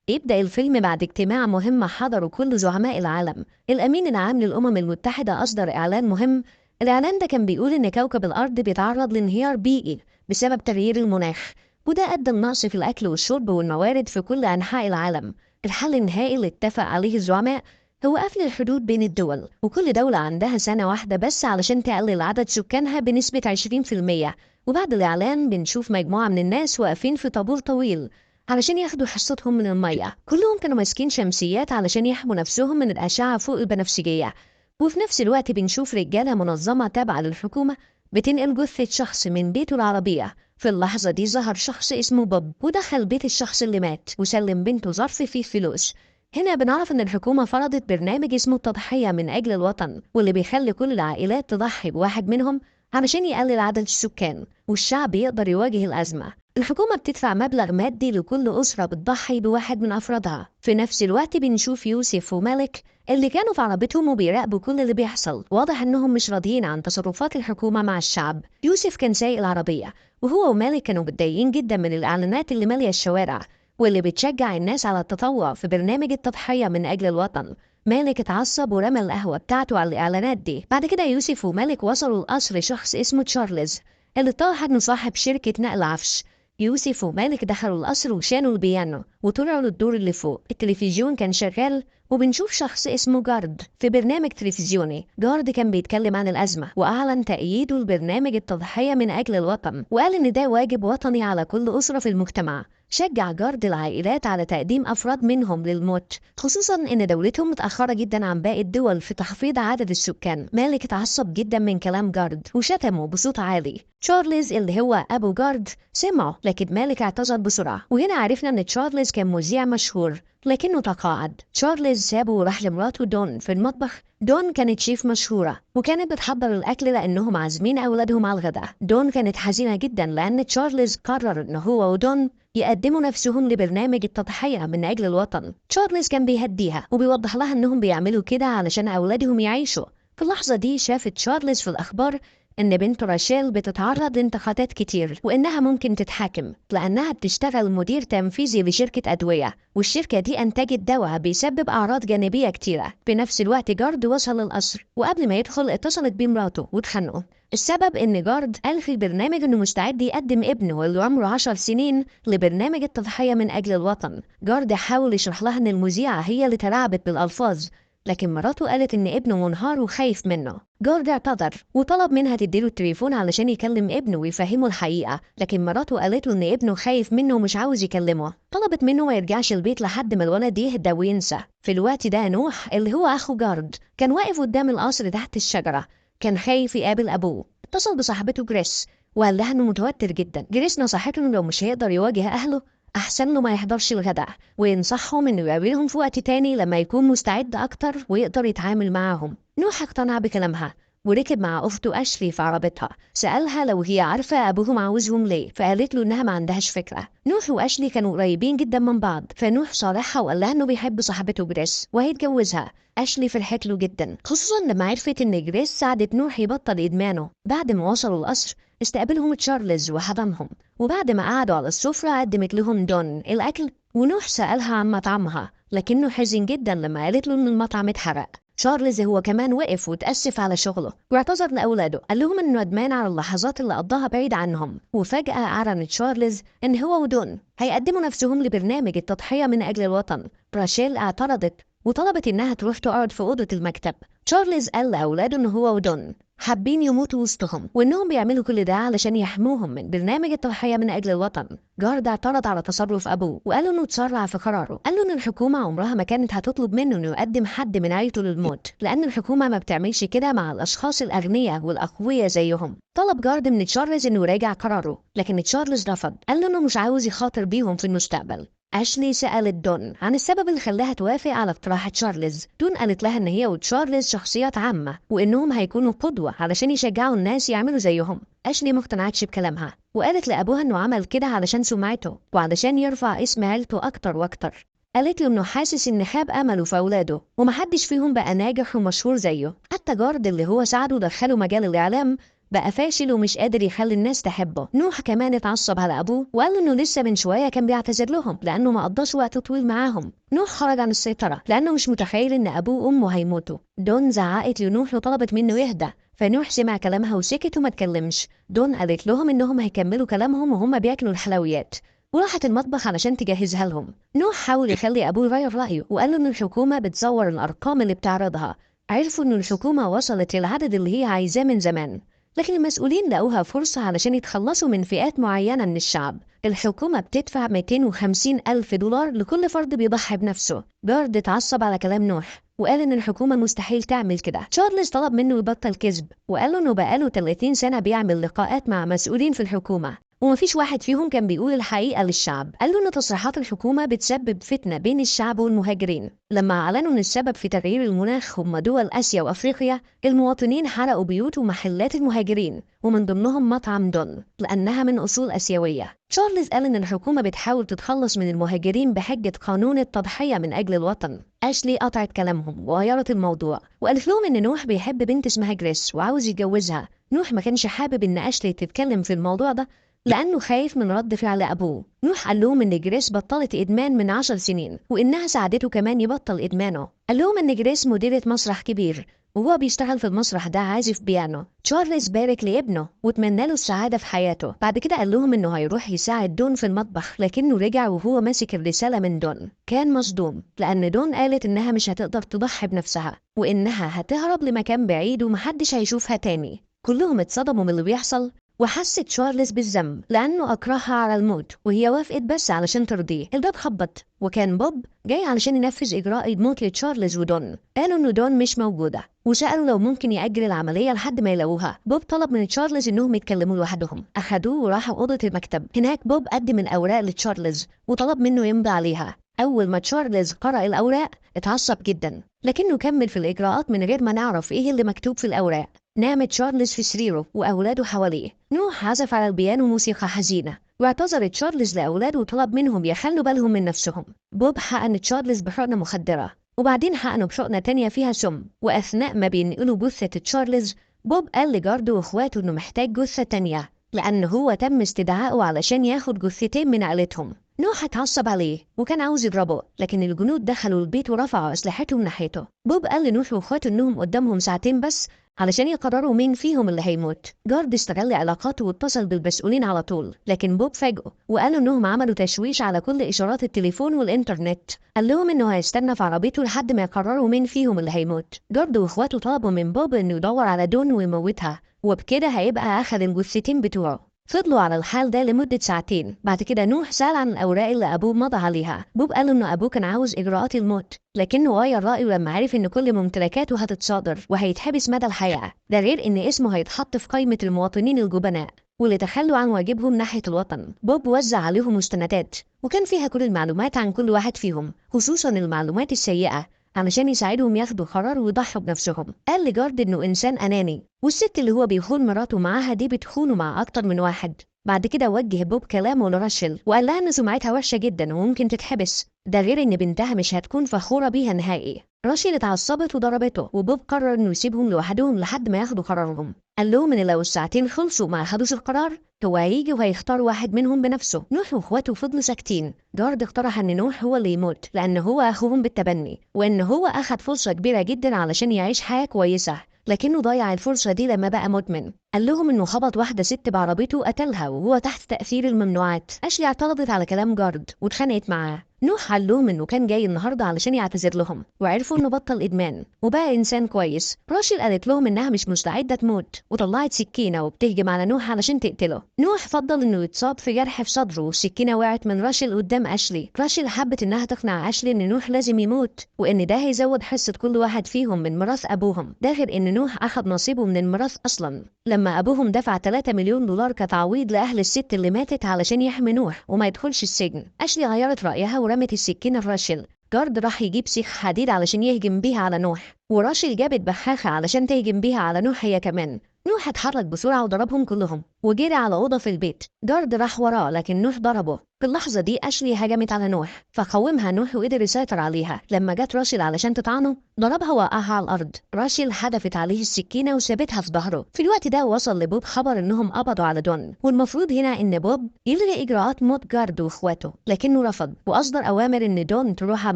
يبدأ الفيلم بعد اجتماع مهم حضره كل زعماء العالم. الأمين العام للأمم المتحدة أصدر إعلان مهم. الإعلان ده كان بيقول إن كوكب الأرض بيتعرض لانهيار بيئي بسبب تغيير المناخ، وده أدى لنقص في الأكل والشرب والموارد في كل أنحاء العالم. الحل النهائي اللي اتفق عليه الزعماء هو قفل الحدود بين الدول، وكل دولة عندها سنة واحدة بس علشان تقلل عدد سكانها بنسبة 20%. وبعد الإعلان بنشوف مجموعة من الناس واقفين في طابور طويل علشان ياخدوا حصتهم من المية. كلهم كانوا ماسكين شمسيات علشان يحموا نفسهم من الأشعة فوق البنفسجية. وفي نفس الوقت بنشوف رجالة منظمة تابعة للحكومة بتنقل جثة شخص من بيته العربية. في اللحظة دي ظهر شخص اسمه بوب ودخل بيت الشخص اللي مات وسلم بنته ظرف فيه فلوس. هنا بنعرف إن الحكومة فرضت برنامج اسمه التضحية من أجل الوطن، واللي بيخلي كل العائلات تضحي بواحد منهم علشان يقلل عدد السكان والشعب يقدر يواجه الأزمة. الحكومة بتدفع مبلغ مادي لكل أسرة بتضحي بواحد من أفرادها. في نفس الوقت بنشوف يوسف ومالك اللي كانوا في عربتهم وبيراقبوا كل اللي بيحصل. واضح إنهم مش راضيين عن تصرفات الحكومة مع الشعب. يوسف كان سايق العربية، وهو ومالك كانوا متضايقين جدا من الإعلانات اللي مالية الشوارع واللي بتشجع الناس على التطوع في برنامج التضحية من أجل الوطن. مالك اتعصب ورمى القهوة بتاعته على الإعلانات دي. بعد كده يوسف ومالك وصلوا لقصر شخص اسمه تشارلز اللي طاح إنه صاحب شركة نقل عفش. يوسف ومالك دخلوا القصر وشانوا البيانو وطلعوا للدور اللي فوق. التلفزيون كان شغال وبنشوف شخص اسمه جارد في برنامج تلفزيوني. جارد كان بيتكلم عن الأزمة وأعلن تأييده لبرنامج التضحية من أجل الوطن، وقال إن ده واجب وطني على كل أسرة في المجتمع. شجع جارد العائلات على تقديم أفراد منهم للموت، خصوصا إن دولتهم متأخرة جدا عن باقي الدول في تخفيض عدد السكان. مالك اتعصب جدا من كلام جارد وشتمه بصوت عالي. تشارلز اللي هو أبو جارد سمعه، لكن مالك اعتذر بسرعة. وهنا عرفنا إن تشارلز كان مذيع مشهور لكنه تقاعد. تشارلز سابه وراح لمراته دون في المطبخ. دون كانت شيف مشهورة وكانت بتحضر الأكل لأنهم عازمين أولادهم على الغداء. دون كانت حزينة جدا لأن تشارلز قرر إن هو ودون يقدموا نفسهم لبرنامج التضحية من أجل الوطن. تشارلز كان بيهديها وبيوضح لها إنهم بيعملوا كده علشان أولادهم يعيشوا. في اللحظة دي شافت تشارلز في الأخبار إن بنته راشيل بتتعرض لانتقادات كتير وإنها ممكن تتحاكم لأنها بتشتغل مدير تنفيذي لشركة أدوية، والشركة دي أنتجت دواء بيسبب أعراض جانبية كتيرة. في نفس الوقت جارد وصل للقصر، وقبل ما يدخل اتصلت بيه مراته واتخانقوا. السبب إن جارد قال في البرنامج إنه مستعد يقدم ابنه اللي عمره 10 سنين لبرنامج التضحية من أجل الوطن. جارد حاول يشرح لها إن المذيعة هي اللي تلاعبت بالألفاظ، لكن مراته قالت إن ابنه منهار وخايف منه. جارد اعتذر وطلب منها تديله التليفون علشان يكلم ابنه ويفهمه الحقيقة، لكن مراته قالت له إن ابنه خايف منه ومش عاوز يكلمه. طلبت منه ما يرجعش البيت لحد ما الولد يهدى وينسى. في الوقت ده نوح اللي هو أخو جارد كان واقف قدام القصر تحت الشجرة، كان خايف يقابل أبوه. اتصل بصاحبته جريس وقال لها إنه متوتر جدا. جريس نصحته إنه لو مش هيقدر يواجه أهله أحسن له ما يحضرش الغداء، وينصحهم إنه يقابلهم في وقت تاني لما يكون مستعد أكتر ويقدر يتعامل معاهم. نوح اقتنع بكلامها وركب مع أخته أشلي في عربتها. سألها لو هي عارفة أبوهم عاوزهم ليه، فقالت له إنها ما عندهاش فكرة. نوح وأشلي كانوا قريبين جدا من بعض، فنوح صارحها وقال لها إنه بيحب صاحبته جريس وهيتجوزها. أشلي فرحت له جدا، خصوصا لما عرفت إن جريس ساعدت نوح يبطل إدمانه. بعد ما وصلوا القصر استقبلهم تشارلز وحضنهم، وبعد ما قعدوا على السفرة قدمت لهم دون الأكل. ونوح سألها عن مطعمها لكنه حزن جدا لما قالت له إن المطعم اتحرق. تشارلز هو كمان وقف وتأسف على شغله واعتذر لأولاده، قال لهم إنه ندمان على اللحظات اللي قضاها بعيد عنهم. وفجأة أعلن تشارلز إن هو ودون هيقدموا نفسهم لبرنامج التضحية من أجل الوطن. راشيل اعترضت وطلبت إنها تروح تقعد في أوضة المكتب. تشارلز قال لأولاده إن هو ودون حابين يموتوا وسطهم وإنهم بيعملوا كل ده علشان يحموهم من برنامج التضحية من أجل الوطن. جارد اعترض على تصرف أبوه وقال إنه تسرع في قراره. قال له إن الحكومة عمرها ما كانت هتطلب منه إنه يقدم حد من عيلته للموت، لأن الحكومة ما بتعملش كده مع الأشخاص الأغنياء والأقوياء زيهم. طلب جارد من تشارلز إنه يراجع قراره، لكن تشارلز رفض، قال له إنه مش عاوز يخاطر بيهم في المستقبل. أشلي سألت دون عن السبب اللي خلاها توافق على اقتراح تشارلز. دون قالت لها إن هي وتشارلز شخصيات عامة وإنهم هيكونوا قدوة علشان يشجعوا الناس يعملوا زيهم. أشلي ما اقتنعتش بكلامها وقالت لأبوها إنه عمل كده علشان سمعته وعلشان يرفع اسم عيلته أكتر وأكتر. قالت له إنه حاسس إن خاب أمله في أولاده ومحدش فيهم بقى ناجح ومشهور زيه. حتى جارد اللي هو ساعده دخله مجال الإعلام بقى فاشل ومش قادر يخلي الناس تحبه. نوح كمان اتعصب على أبوه وقال له إنه لسه من شوية كان بيعتذر لهم لأنه ما قضاش وقت طويل معاهم. نوح خرج عن السيطرة لأنه مش متخيل إن أبوه وأمه هيموتوا. دون زعقت لنوح وطلبت منه يهدى، فنوح سمع كلامها وسكت وما اتكلمش. دون قالت لهم إنهم هيكملوا كلامهم وهم بياكلوا الحلويات، وراحت المطبخ علشان تجهزها لهم. نوح حاول يخلي أبوه يغير رأيه وقال له إن الحكومة بتزور الأرقام اللي بتعرضها. عرفوا إن الحكومة وصلت للعدد اللي هي عايزاه من زمان، لكن المسؤولين لقوها فرصة علشان يتخلصوا من فئات معينة من الشعب. الحكومة بتدفع 250 ألف دولار لكل فرد بيضحي بنفسه. جارد اتعصب على كلام نوح وقال إن الحكومة مستحيل تعمل كده. تشارلز طلب منه يبطل كذب وقال له إنه بقاله 30 سنة بيعمل لقاءات مع مسؤولين في الحكومة ومفيش واحد فيهم كان بيقول الحقيقة للشعب. قال له إن تصريحات الحكومة بتسبب فتنة بين الشعب والمهاجرين. لما أعلنوا إن السبب في تغيير المناخ هم دول آسيا وأفريقيا، المواطنين حرقوا بيوت ومحلات المهاجرين ومن ضمنهم مطعم دون لأنها من أصول آسيوية. تشارلز قال إن الحكومة بتحاول تتخلص من المهاجرين بحجة قانون التضحية من أجل الوطن. أشلي قطعت كلامهم وغيرت الموضوع وقالت لهم إن نوح بيحب بنت اسمها جريس وعاوز يتجوزها. نوح ما كانش حابب إن أشلي تتكلم في الموضوع ده لأنه خايف من رد فعل أبوه. نوح قال لهم إن جريس بطلت إدمان من 10 سنين وإنها ساعدته كمان يبطل إدمانه. قال لهم إن جريس مديرة مسرح كبير وهو بيشتغل في المسرح ده عازف بيانو. تشارلز بارك لابنه وتمنى له السعادة في حياته. بعد كده قال لهم إنه هيروح يساعد دون في المطبخ، لكنه رجع وهو ماسك الرسالة من دون. كان مصدوم لأن دون قالت إنها مش هتقدر تضحي بنفسها وإنها هتهرب لمكان بعيد ومحدش هيشوفها تاني. كلهم اتصدموا من اللي بيحصل وحست تشارلز بالذنب لأنه أكرهها على الموت وهي وافقت بس علشان ترضيه. الباب خبط وكان بوب جاي علشان ينفذ إجراء الموت لتشارلز ودون. قالوا إنه دون مش موجودة وسألوا لو ممكن يأجل العملية لحد ما يلاقوها. بوب طلب من تشارلز إنهم يتكلموا لوحدهم. أخدوه وراحوا أوضة المكتب. هناك بوب قدم الأوراق لتشارلز وطلب منه يمضي عليها. أول ما تشارلز قرأ الأوراق اتعصب جدا، لكنه كمل في الإجراءات من غير ما نعرف إيه اللي مكتوب في الأوراق. نام تشارلز في سريره وأولاده حواليه. نوح عزف على البيانو موسيقى حزينة واعتذر تشارلز لأولاده وطلب منهم يخلوا بالهم من نفسهم. بوب حقن تشارلز بحقنة مخدرة وبعدين حقنه بحقنة تانية فيها سم. وأثناء ما بينقلوا جثة تشارلز، بوب قال لجارده وإخواته إنه محتاج جثة تانية لأن هو تم استدعائه علشان ياخد جثتين من عائلتهم. نوح اتعصب عليه وكان عاوز يضربه، لكن الجنود دخلوا البيت ورفعوا أسلحتهم ناحيته. بوب قال لنوح وإخواته إنهم قدامهم ساعتين بس علشان يقرروا مين فيهم اللي هيموت. جارد استغل علاقاته واتصل بالمسؤولين على طول، لكن بوب فاجئه وقالوا انهم عملوا تشويش على كل اشارات التليفون والانترنت. قال لهم انه هيستنى في عربيته لحد ما يقرروا مين فيهم اللي هيموت. جارد واخواته طلبوا من بوب انه يدور على دون ويموتها وبكده هيبقى اخذ الجثتين بتوعه. فضلوا على الحال ده لمدة ساعتين. بعد كده نوح سأل عن الأوراق اللي أبوه مضى عليها. بوب قال إنه أبوه كان عاوز إجراءات الموت، لكنه غير رأيه لما عرف إن كل ممتلكاته هتتصادر وهيتحبس مدى الحياة. ده غير إن اسمه هيتحط في قائمة المواطنين الجبناء واللي تخلوا عن واجبهم ناحية الوطن. بوب وزع عليهم مستندات وكان فيها كل المعلومات عن كل واحد فيهم، خصوصا المعلومات السيئة، علشان يساعدهم ياخدوا قرار ويضحوا بنفسهم. قال لجارد إنه إنسان أناني والست اللي هو بيخون مراته معاها دي بتخونه مع أكتر من واحد. بعد كده وجه بوب كلامه لراشيل وقال لها إن سمعتها وحشة جدا وممكن تتحبس، ده غير إن بنتها مش هتكون فخورة بيها نهائي. راشيل اتعصبت وضربته وبوب قرر إنه يسيبهم لوحدهم لحد ما ياخدوا قرارهم. قال لهم إن لو الساعتين خلصوا ما أخدوش القرار هو هيجي وهيختار واحد منهم بنفسه. نوح واخواته فضلوا ساكتين. جارد اقترح ان نوح هو اللي يموت لان هو اخوهم بالتبني وان هو اخد فرصة كبيرة جدا علشان يعيش حياة كويسة، لكنه ضيع الفرصة دي لما بقى مدمن. قال لهم انه خبط واحدة ست بعربيته وقتلها وهو تحت تأثير الممنوعات. اشلي اعترضت على كلام جارد واتخانقت معاه. نوح قال لهم انه كان جاي النهارده علشان يعتذر لهم وعرفوا انه بطل ادمان وبقى انسان كويس. راشيل قالت لهم انها مش مستعده تموت وطلعت سكينه وبتهجم على نوح علشان تقتله. نوح فضل انه يتصاب في جرح في صدره والسكينه وقعت من راشيل قدام اشلي. راشيل حبت انها تقنع اشلي ان نوح لازم يموت وان ده هيزود حصه كل واحد فيهم من ميراث ابوهم، ده غير ان نوح اخذ نصيبه من الميراث اصلا لما ابوهم دفع 3 مليون دولار كتعويض لاهل الست اللي ماتت علشان يحمي نوح وما يدخلش السجن. اشلي غيرت رايها ورمت السكينه في راشيل. جارد راح يجيب سيخ حديد علشان يهجم بيها على نوح وراشيل جابت بخاخه علشان تهجم بيها على نوح هي كمان. نوح اتحرك بسرعه وضربهم كلهم وجري على أوضة في البيت. جارد راح وراه لكن نوح ضربه. في اللحظة دي أشلي هجمت على نوح فقومها نوح وقدر يسيطر عليها. لما جت راشيل علشان تطعنه ضربها وقعها على الأرض. راشيل حدفت عليه السكينة وسابتها في ظهره. في الوقت ده وصل لبوب خبر إنهم قبضوا على دون، والمفروض هنا إن بوب يلغي إجراءات موت جارد وإخواته، لكنه رفض وأصدر أوامر إن دون تروح على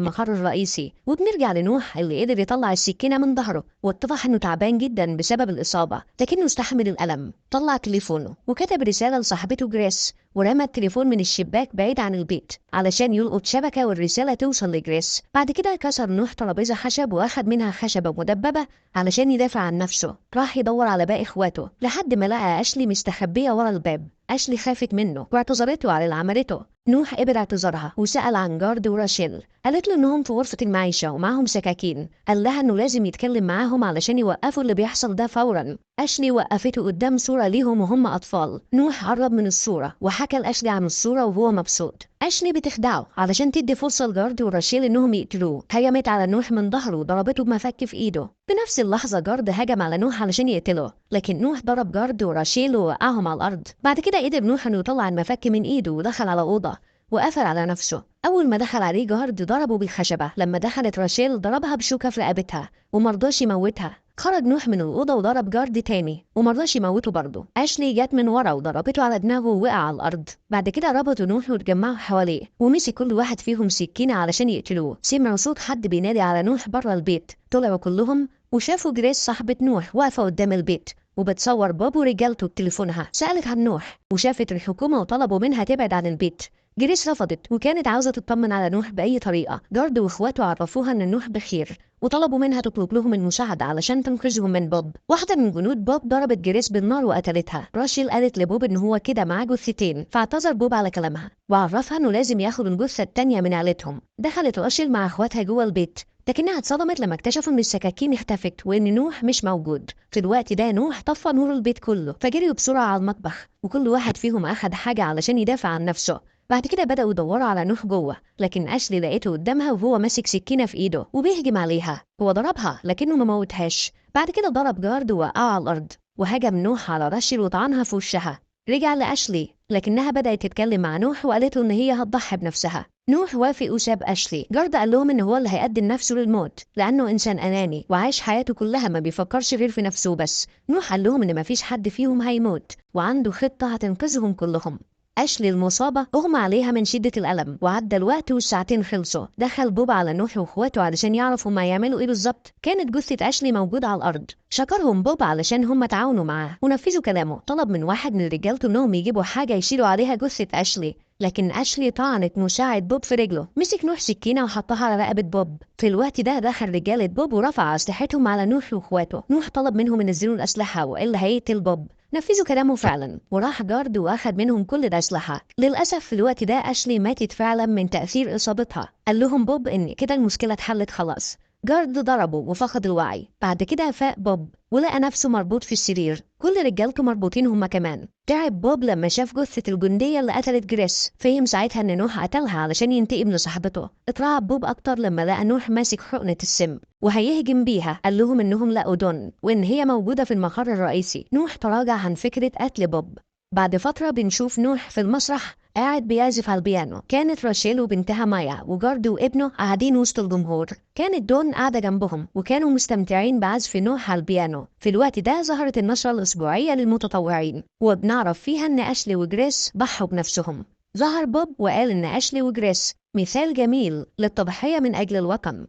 المقر الرئيسي. وبنرجع لنوح اللي قدر يطلع السكينة من ظهره، واتضح إنه تعبان جدا بسبب الإصابة لكنه استحمل الألم. طلع تليفونه وكتب رسالة لصاحبته جريس، ورمى التليفون من الشباك بعيد عن البيت علشان يلقط شبكة والرسالة توصل لجريس. بعد كده كسر نوح ترابيزة خشب وأخد منها خشبة مدببة علشان يدافع عن نفسه. راح يدور على باقي إخواته لحد ما لقى أشلي مستخبية ورا الباب. أشلي خافت منه واعتذرته على اللي عملته. نوح قبل اعتذارها وسأل عن جارد وراشيل. قالت له إنهم في غرفة المعيشة ومعهم سكاكين. قال لها إنه لازم يتكلم معاهم علشان يوقفوا اللي بيحصل ده فورا. أشلي وقفته قدام صورة ليهم وهم أطفال. نوح قرب من الصورة وحكى لأشلي عن الصورة وهو مبسوط. أشلي بتخدعه علشان تدي فرصة لجارد وراشيل إنهم يقتلوه. هجمت على نوح من ظهره وضربته بمفك في إيده. في نفس اللحظة جارد هجم على نوح علشان يقتله، لكن نوح ضرب جارد وراشيل ووقعهم على الأرض. بعد كده قدر نوح إنه يطلع المفك من إيده ودخل على أوضة وقفل على نفسه. أول ما دخل عليه جارد ضربه بالخشبة. لما دخلت راشيل ضربها بشوكة في رقبتها ومرضاش يموتها. خرج نوح من الأوضة وضرب جارد تاني ومرضاش يموته برضه. أشلي جت من ورا وضربته على دماغه ووقع على الأرض. بعد كده ربطوا نوح واتجمعوا حواليه ومسك كل واحد فيهم سكينة علشان يقتلوه. سمعوا صوت حد بينادي على نوح بره البيت. طلعوا كلهم وشافوا جريس صاحبة نوح واقفة قدام البيت وبتصور باب ورجالته بتليفونها. سألت عن نوح وشافت الحكومة وطلبوا منها تبعد عن البيت. جريس رفضت وكانت عاوزة تطمن على نوح بأي طريقة. جارد واخواته عرفوها ان نوح بخير وطلبوا منها تطلب لهم المساعدة علشان تنقذهم من بوب. واحدة من جنود بوب ضربت جريس بالنار وقتلتها. راشيل قالت لبوب ان هو كده معاه جثتين، فاعتذر بوب على كلامها وعرفها انه لازم ياخد الجثة التانية من عيلتهم. دخلت راشيل مع اخواتها جوه البيت لكنها اتصدمت لما اكتشفوا ان السكاكين اختفت وان نوح مش موجود. في الوقت ده نوح طفى نور البيت كله فجريوا بسرعة على المطبخ وكل واحد فيهم اخد حاجة علشان يدافع عن نفسه. بعد كده بدأوا يدوروا على نوح جوه، لكن أشلي لقيته قدامها وهو ماسك سكينة في إيده وبيهجم عليها. هو ضربها لكنه ما موتهاش. بعد كده ضرب جارد ووقعه على الأرض وهجم نوح على راشيل وطعنها في وشها. رجع لأشلي لكنها بدأت تتكلم مع نوح وقالت له إن هي هتضحي بنفسها. نوح وافق وساب أشلي. جارد قال لهم إن هو اللي هيقدم نفسه للموت لأنه إنسان أناني وعايش حياته كلها ما بيفكرش غير في نفسه بس. نوح قال لهم إن مفيش حد فيهم هيموت وعنده خطة هتنقذهم كلهم. أشلي المصابة أغمى عليها من شدة الألم وعدى الوقت والساعتين خلصوا. دخل بوب على نوح وإخواته علشان يعرفوا ما يعملوا إيه بالظبط. كانت جثة أشلي موجودة على الأرض. شكرهم بوب علشان هم تعاونوا معاه ونفذوا كلامه. طلب من واحد من رجالته إنهم يجيبوا حاجة يشيلوا عليها جثة أشلي، لكن أشلي طعنت مساعد بوب في رجله. مسك نوح سكينة وحطها على رقبة بوب. في الوقت ده دخل رجالة بوب ورفع أسلحتهم على نوح وإخواته. نوح طلب منهم ينزلوا الأسلحة وإلا هيقتل بوب. نفذوا كلامه فعلا وراح جارد واخد منهم كل الأسلحة. للأسف في الوقت ده أشلي ماتت فعلا من تأثير إصابتها. قال لهم بوب إن كده المشكلة اتحلت خلاص. جارد ضربه وفقد الوعي. بعد كده فاق بوب ولقى نفسه مربوط في السرير. كل رجالته مربوطين هما كمان. تعب بوب لما شاف جثة الجندية اللي قتلت جريس. فهم ساعتها ان نوح قتلها علشان ينتقم لصاحبته. اترعب بوب اكتر لما لقى نوح ماسك حقنة السم وهيهجم بيها. قال لهم انهم لقوا دون وان هي موجودة في المقر الرئيسي. نوح تراجع عن فكرة قتل بوب. بعد فترة بنشوف نوح في المسرح قاعد بيعزف على البيانو. كانت راشيل وبنتها مايا وجارد وابنه قاعدين وسط الجمهور. كانت دون قاعدة جنبهم وكانوا مستمتعين بعزف نوح على البيانو. في الوقت ده ظهرت النشرة الأسبوعية للمتطوعين وبنعرف فيها إن أشلي وجريس ضحوا بنفسهم. ظهر بوب وقال إن أشلي وجريس مثال جميل للتضحية من أجل الوطن.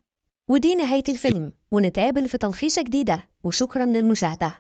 ودي نهاية الفيلم ونتقابل في تلخيصة جديدة وشكرا للمشاهدة.